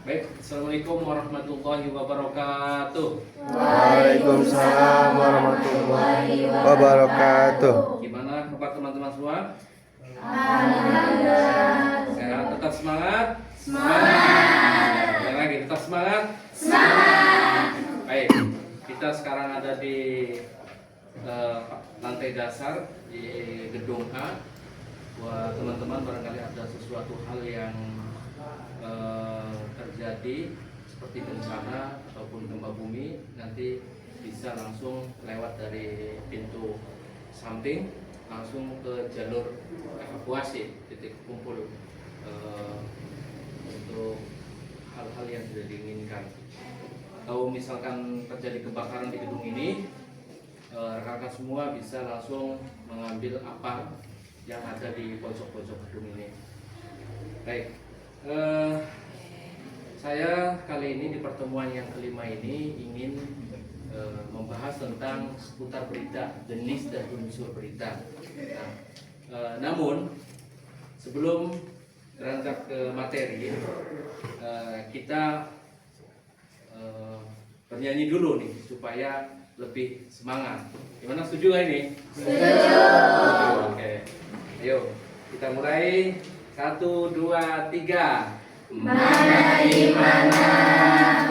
Baik, Assalamualaikum warahmatullahi wabarakatuh. Waalaikumsalam warahmatullahi wabarakatuh. Gimana kabar teman-teman semua? Alhamdulillah. Sehat, tetap semangat? Semangat. Yang lagi, tetap semangat? Semangat. Baik, kita sekarang ada di lantai dasar di gedung A. Buat teman-teman barangkali ada sesuatu hal yang terjadi seperti bencana ataupun gempa bumi, nanti bisa langsung lewat dari pintu samping langsung ke jalur evakuasi titik kumpul untuk hal-hal yang tidak diinginkan. Atau misalkan terjadi kebakaran di gedung ini, rekan-rekan semua bisa langsung mengambil apa yang ada di pojok-pojok gedung ini. Baik, saya kali ini di pertemuan yang kelima ini ingin membahas tentang seputar berita, jenis dan unsur berita. Namun sebelum beranjak ke materi, kita bernyanyi dulu nih supaya lebih semangat. Gimana, setuju gak ini? Setuju. Oke, ayo kita mulai. 1, 2, 3. Mana di mana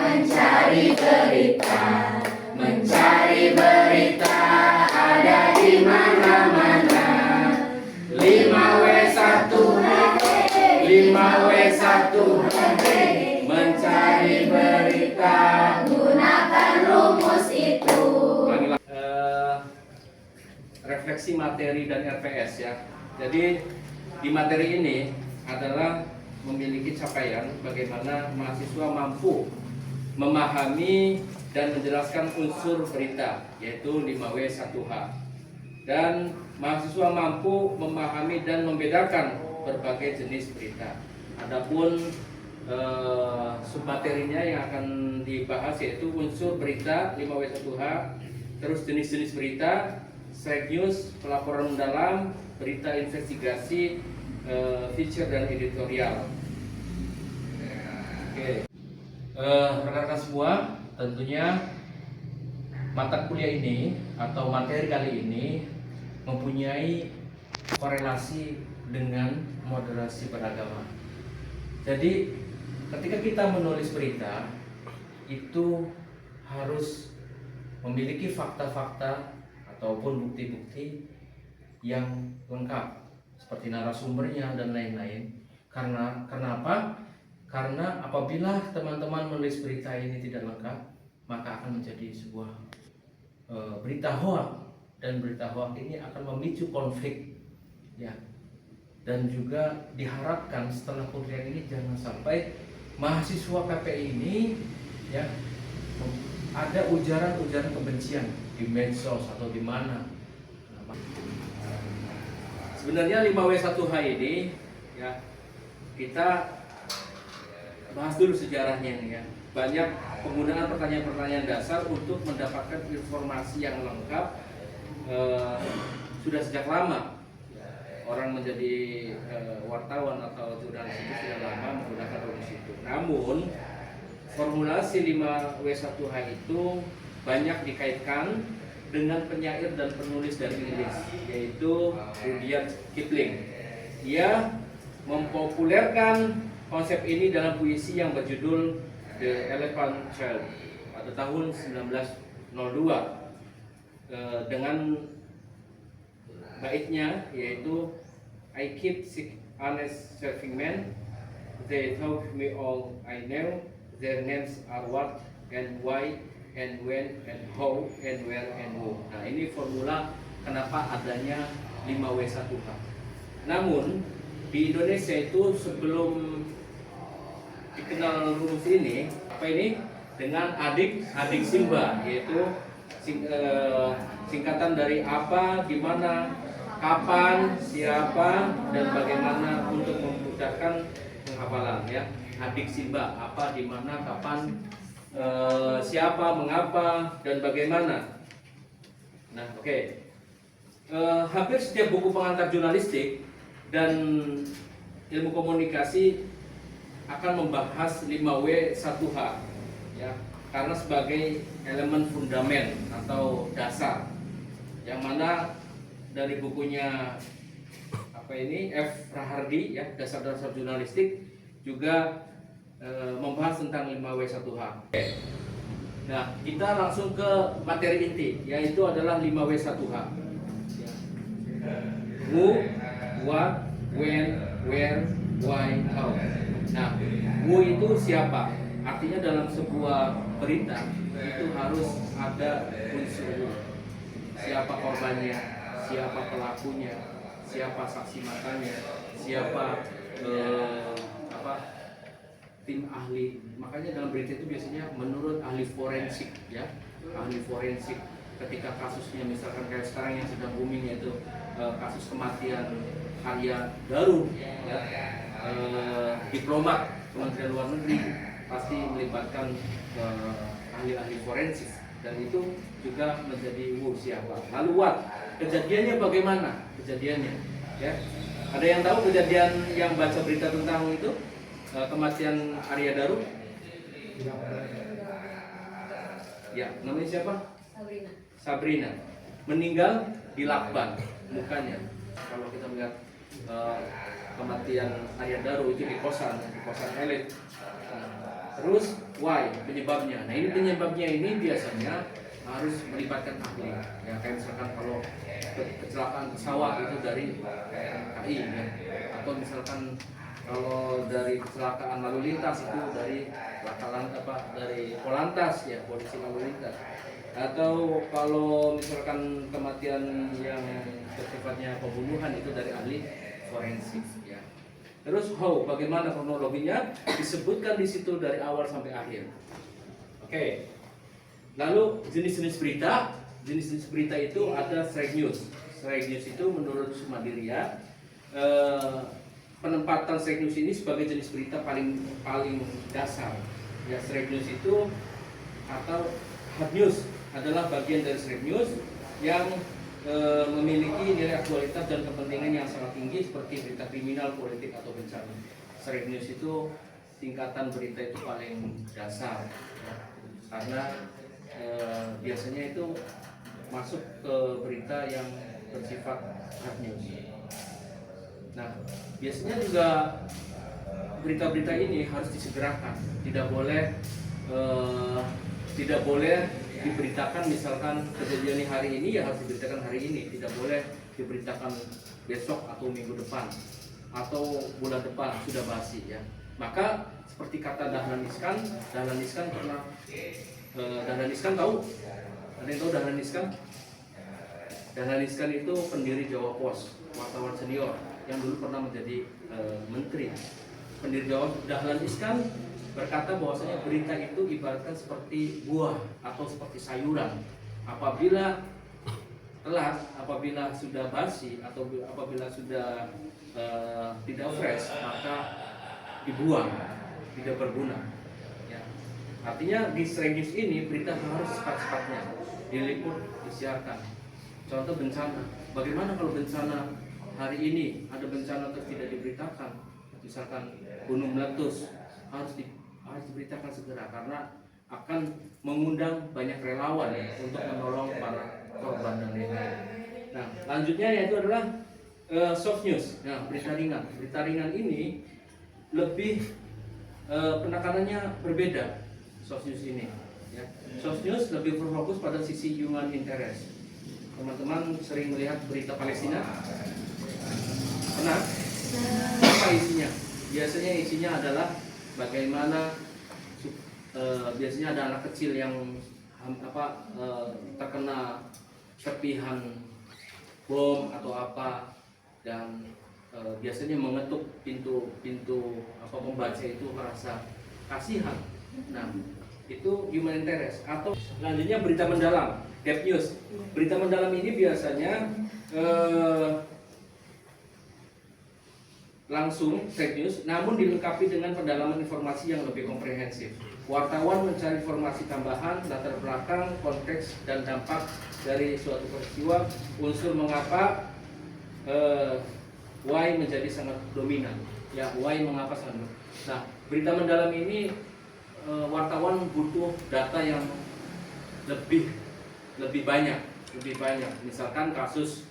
mencari berita, mencari berita ada di mana-mana. 5W1, 5W1, mencari berita gunakan rumus itu. Refleksi materi dan RPS ya. Jadi di materi ini adalah memiliki capaian bagaimana mahasiswa mampu memahami dan menjelaskan unsur berita, yaitu 5W1H, dan mahasiswa mampu memahami dan membedakan berbagai jenis berita. Adapun submaterinya yang akan dibahas yaitu unsur berita 5W1H, terus jenis-jenis berita, straight news, pelaporan mendalam, berita investigasi, feature dan editorial. Oke, rekan-rekan semua, tentunya mata kuliah ini atau materi kali ini mempunyai korelasi dengan moderasi beragama. Jadi, ketika kita menulis berita itu harus memiliki fakta-fakta ataupun bukti-bukti yang lengkap seperti narasumbernya dan lain-lain. Karena kenapa? Karena apabila teman-teman menulis berita ini tidak lengkap, maka akan menjadi sebuah berita hoak, dan berita hoak ini akan memicu konflik ya. Dan juga diharapkan setelah kuliah ini jangan sampai mahasiswa KPI ini ya ada ujaran-ujaran kebencian di medsos atau di mana. Sebenarnya 5W1H ini ya, kita bahas dulu sejarahnya nih ya. Banyak penggunaan pertanyaan-pertanyaan dasar untuk mendapatkan informasi yang lengkap sudah sejak lama. Orang menjadi wartawan atau jurnalis itu sudah lama menggunakan rumus itu. Namun formulasi 5W1H itu banyak dikaitkan dengan penyair dan penulis dari Inggris, yaitu Rudyard Kipling. Ia mempopulerkan konsep ini dalam puisi yang berjudul The Elephant Child pada tahun 1902 dengan baitnya yaitu I keep sick honest serving men, they taught me all I know, their names are what and why and when and how and where and who. Nah, ini formula kenapa adanya 5W1H. Namun di Indonesia itu sebelum dikenal rumus ini, apa ini? Dengan adik Simba, yaitu singkatan dari apa, di mana, kapan, siapa, dan bagaimana untuk memudahkan penghafalan ya. Adik Simba, apa, di mana, kapan, siapa, mengapa, dan bagaimana. Nah, oke. Hampir setiap buku pengantar jurnalistik dan ilmu komunikasi akan membahas 5W1H ya, karena sebagai elemen fundamen atau dasar, yang mana dari bukunya F. Rahardi ya, dasar-dasar jurnalistik juga membahas tentang 5W1H. Nah, kita langsung ke materi inti, yaitu adalah 5W1H. Who, what, when, where, why, how. Nah, who itu siapa? Artinya dalam sebuah berita itu harus ada unsur who. Siapa korbannya, siapa pelakunya, siapa saksi matanya, siapa tim ahli. Makanya dalam berita itu biasanya menurut ahli forensik ya, ahli forensik. Ketika kasusnya misalkan kayak sekarang yang sedang booming, yaitu kasus kematian Arya Daru ya, diplomat Kementerian Luar Negeri pasti melibatkan ahli-ahli forensik, dan itu juga menjadi siapa. Lalu what, kejadiannya bagaimana kejadiannya ya? Ada yang tahu kejadian yang baca berita tentang itu kematian Arya Daru? Ya, namanya siapa? Sabrina. Meninggal di lakban mukanya. Kalau kita melihat kematian Arya Daru itu di kosan elit. Terus why, penyebabnya. Nah, ini penyebabnya ini biasanya harus melibatkan ahli. Ya, kayak misalkan kalau kecelakaan pesawat itu dari KAI ya. Atau misalkan kalau dari kecelakaan lalu lintas itu dari dari Polantas ya, polisi lalu lintas. Atau kalau misalkan kematian yang bersifatnya pembunuhan itu dari ahli forensik ya. Terus how, bagaimana kronologinya, disebutkan di situ dari awal sampai akhir. Oke. Lalu jenis-jenis berita itu ada straight news. Straight news itu menurut Sumandiria penempatan straight news ini sebagai jenis berita paling dasar. Ya, straight news itu atau hard news adalah bagian dari straight news yang memiliki nilai aktualitas dan kepentingan yang sangat tinggi seperti berita kriminal, politik atau bencana. Straight news itu tingkatan berita itu paling dasar ya, karena biasanya itu masuk ke berita yang bersifat hard news. Nah, biasanya juga berita-berita ini harus disegerakan, tidak boleh diberitakan misalkan kejadian hari ini ya harus diberitakan hari ini, tidak boleh diberitakan besok atau minggu depan atau bulan depan, sudah basi ya. Maka seperti kata Dahlan Iskan pernah Dahlan Iskan tahu? Ada yang tahu Dahlan Iskan? Dahlan Iskan itu pendiri Jawa Pos, wartawan senior yang dulu pernah menjadi menteri. Pendiri Jawa Dahlan Iskan berkata bahwasanya berita itu ibaratkan seperti buah atau seperti sayuran. Apabila telat, apabila sudah basi atau apabila sudah tidak fresh, maka dibuang, tidak berguna. Ya. Artinya di straight news ini berita harus cepat-cepatnya diliput, disiarkan. Contoh bencana. Bagaimana kalau bencana hari ini ada bencana terus tidak diberitakan? Misalkan gunung meletus, harus diberitakan segera karena akan mengundang banyak relawan untuk menolong para korban dan lain-lain. Nah, lanjutnya yaitu adalah soft news. Nah, berita ringan. Berita ringan ini lebih penekanannya berbeda. Soft news ini. Ya. Soft news lebih berfokus pada sisi human interest. Teman-teman sering melihat berita Palestina? Pernah? Apa isinya? Biasanya isinya adalah bagaimana biasanya ada anak kecil yang terkena serpihan bom atau apa, dan biasanya mengetuk pintu pembaca itu merasa kasihan. Nah, itu human interest. Atau selanjutnya berita mendalam, depth news. Berita mendalam ini biasanya langsung fake news, namun dilengkapi dengan pendalaman informasi yang lebih komprehensif. Wartawan mencari informasi tambahan, latar belakang, konteks, dan dampak dari suatu peristiwa, unsur mengapa why menjadi sangat dominan. Ya, why mengapa sangat dominan. Nah, berita mendalam ini wartawan butuh data yang lebih banyak. Misalkan kasus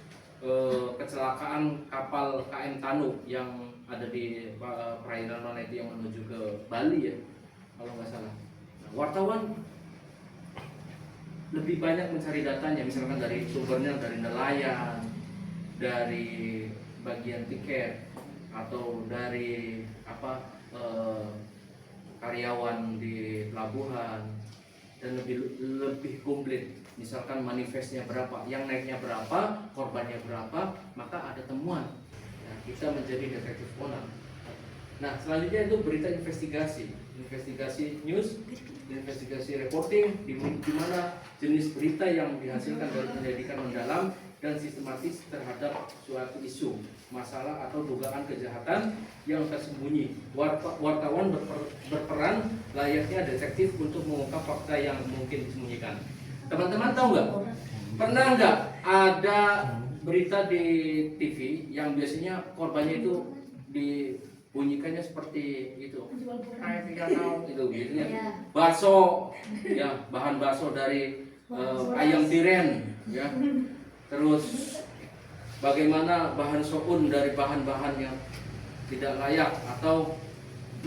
kecelakaan kapal KM Tanu yang ada di perairan mana itu yang menuju ke Bali ya, kalau nggak salah. Nah, wartawan lebih banyak mencari datanya, misalkan dari sumbernya dari nelayan, dari bagian tiket, atau dari karyawan di pelabuhan, dan lebih komplit. Misalkan manifestnya berapa, yang naiknya berapa, korbannya berapa, maka ada temuan. Nah, kita menjadi detektif bola. Nah, selanjutnya itu berita investigasi news, investigasi reporting, di mana jenis berita yang dihasilkan dari penyelidikan mendalam dan sistematis terhadap suatu isu, masalah atau dugaan kejahatan yang tersembunyi. Wartawan berperan layaknya detektif untuk mengungkap fakta yang mungkin disembunyikan. Teman-teman tahu nggak? Pernah nggak ada berita di TV yang biasanya korbannya itu dibunyikannya seperti itu? Itu biasanya bakso, ya bahan bakso dari ayam tiren, ya. Terus bagaimana bahan soun dari bahan-bahan yang tidak layak, atau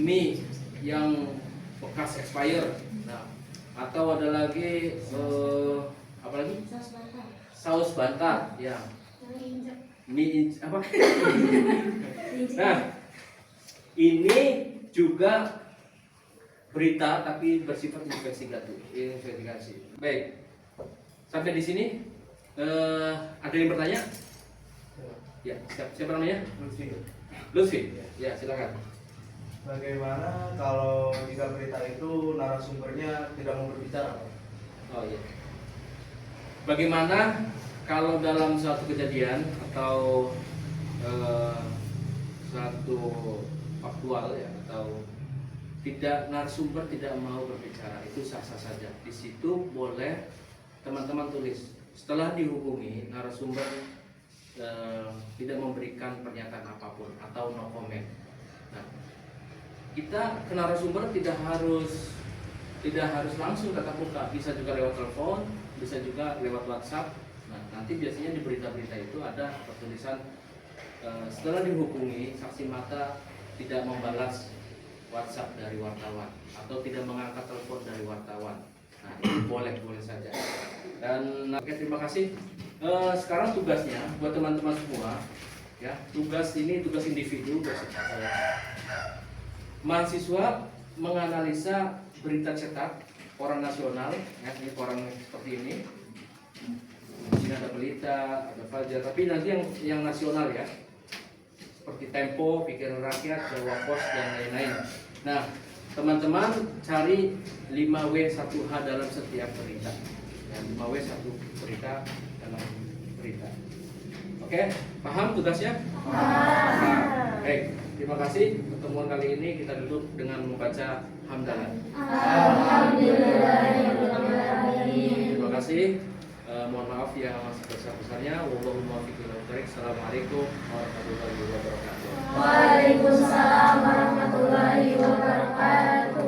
mie yang bekas expired. Nah, atau ada lagi apa lagi? Saus bantar, ya. Mie apa? Nah, ini juga berita tapi bersifat investigasi. Baik, sampai di sini ada yang bertanya? Ya, siapa namanya? Lutfi. Ya, silakan. Bagaimana kalau jika berita itu narasumbernya tidak mau berbicara? Oh iya. Bagaimana kalau dalam suatu kejadian atau suatu faktual ya, atau narasumber tidak mau berbicara, itu sah-sah saja. Di situ boleh teman-teman tulis, setelah dihubungi narasumber tidak memberikan pernyataan apapun atau no comment. Nah, kita ke narasumber tidak harus langsung tatap muka, bisa juga lewat telepon, bisa juga lewat WhatsApp. Nah, nanti biasanya di berita-berita itu ada tulisan setelah dihubungi saksi mata tidak membalas WhatsApp dari wartawan atau tidak mengangkat telepon dari wartawan. Nah, ini boleh saja. Dan oke, terima kasih. Sekarang tugasnya buat teman-teman semua, ya, tugas ini tugas individu. Mahasiswa menganalisa berita cetak koran nasional, ya, ini koran seperti ini. Di sini ada Berita, ada Fajar, tapi nanti yang nasional ya, seperti Tempo, Pikiran Rakyat, Jawa Pos dan lain-lain. Nah, teman-teman cari 5W1H dalam setiap berita. Ya, 5W 1 berita dalam berita. Oke, paham tugasnya? Paham. Baik, terima kasih. Pertemuan kali ini kita tutup dengan membaca hamdalah. Alhamdulillahirobbilalamin. Terima kasih. Mohon maaf yang sebesar-besarnya. Wallahul muwaffiq ila thoriq. Assalamualaikum warahmatullahi wabarakatuh. Waalaikumsalam warahmatullahi wabarakatuh.